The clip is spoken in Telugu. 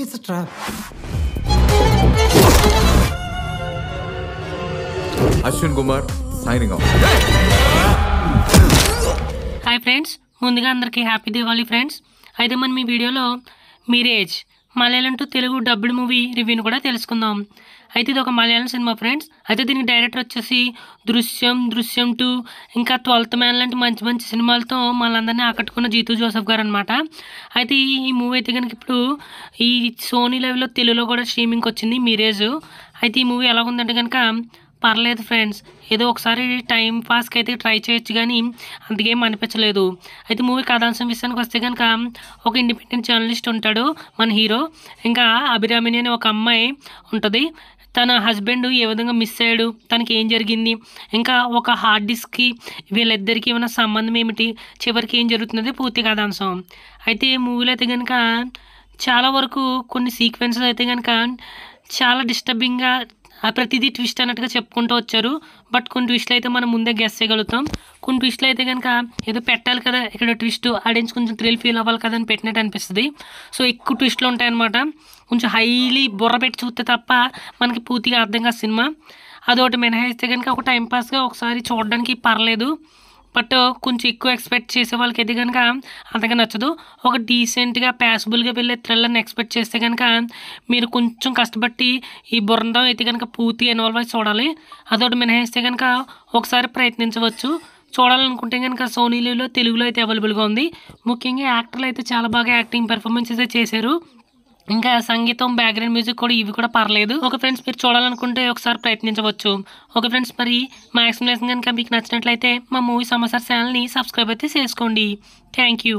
it's a trap. Ashwin Kumar signing off. Hi friends, ముందుగా అందరికీ హ్యాపీ దివాళీ ఫ్రెండ్స్. అయితే మనం ఈ వీడియోలో Mirage Malayalam to Telugu dubbed movie రివ్యూని కూడా తెలుసుకుందాం. అయితే ఇది ఒక మలయాళం సినిమా ఫ్రెండ్స్. అయితే దీనికి డైరెక్టర్ వచ్చేసి దృశ్యం 2 ఇంకా 12th మ్యాన్ లాంటి మంచి మంచి సినిమాలతో మనందరినీ ఆకట్టుకున్న జీతూ జోసెఫ్ గారు అనమాట. అయితే ఈ మూవీ అయితే కనుక ఇప్పుడు ఈ సోనీ లైవ్లో తెలుగులో కూడా స్ట్రీమింగ్కి వచ్చింది మిరేజ్. అయితే ఈ మూవీ ఎలా ఉందంటే కనుక పర్లేదు ఫ్రెండ్స్, ఏదో ఒకసారి టైం పాస్కి అయితే ట్రై చేయొచ్చు కానీ అంతకేం అనిపించలేదు. అయితే మూవీ కథాంశం విషయానికి వస్తే కనుక ఒక ఇండిపెండెంట్ జర్నలిస్ట్ ఉంటాడు మన హీరో. ఇంకా అభిరామిని అనే ఒక అమ్మాయి ఉంటుంది. తన హస్బెండ్ ఏ విధంగా మిస్ అయ్యాడు, తనకి ఏం జరిగింది, ఇంకా ఒక హార్డ్ డిస్క్కి వీళ్ళిద్దరికీ ఏమైనా సంబంధం ఏమిటి, చివరికి ఏం జరుగుతున్నది పూర్తి కథాంశం. అయితే మూవీలో అయితే కనుక చాలా వరకు కొన్ని సీక్వెన్సెస్ అయితే కనుక చాలా డిస్టర్బింగ్గా ప్రతిదీ ట్విస్ట్ అన్నట్టుగా చెప్పుకుంటూ వచ్చారు. బట్ కొన్ని ట్విస్ట్లు అయితే మనం ముందే గెస్ చేయగలుగుతాం. కొన్ని ట్విస్ట్లు అయితే కనుక ఏదో పెట్టాలి కదా ఇక్కడ ట్విస్ట్ ఆడియన్స్ కొంచెం థ్రిల్ ఫీల్ అవ్వాలి కదా అని పెట్టినట్టు అనిపిస్తుంది. సో ఎక్కువ ట్విస్ట్లు ఉంటాయన్నమాట. కొంచెం హైలీ బుర్ర పెట్టి చూస్తే తప్ప మనకి పూర్తిగా అర్థం కాదు సినిమా. అదొకటి మినహాయిస్తే కనుక ఒక టైంపాస్గా ఒకసారి చూడడానికి పర్లేదు. బట్ కొంచెం ఎక్కువ ఎక్స్పెక్ట్ చేసే వాళ్ళకి అయితే కనుక అంతగా నచ్చదు. ఒక డీసెంట్గా ప్యాసిబుల్గా వెళ్ళే థ్రిల్లర్ని ఎక్స్పెక్ట్ చేస్తే కనుక మీరు కొంచెం కష్టపడి ఈ బృందం అయితే కనుక పూర్తిగా ఇన్వాల్వ్ అయి చూడాలి. అదొకటి మినహాయిస్తే కనుక ఒకసారి ప్రయత్నించవచ్చు. చూడాలనుకుంటే కనుక సోనీలో తెలుగులో అయితే అవైలబుల్గా ఉంది. ముఖ్యంగా యాక్టర్లు అయితే చాలా బాగా యాక్టింగ్ పెర్ఫార్మెన్సెస్ చేశారు. ఇంకా సంగీతం, బ్యాక్గ్రౌండ్ మ్యూజిక్ కూడా ఇవి కూడా పర్లేదు. ఓకే ఫ్రెండ్స్, మీరు చూడాలనుకుంటే ఒకసారి ప్రయత్నించవచ్చు. ఓకే ఫ్రెండ్స్, మరి మా ఎక్స్ప్లెనేషన్ కనుక మీకు నచ్చినట్లయితే మా మూవీ సమాచార్ ఛానల్ని సబ్స్క్రైబ్ అయితే చేసుకోండి. Thank you.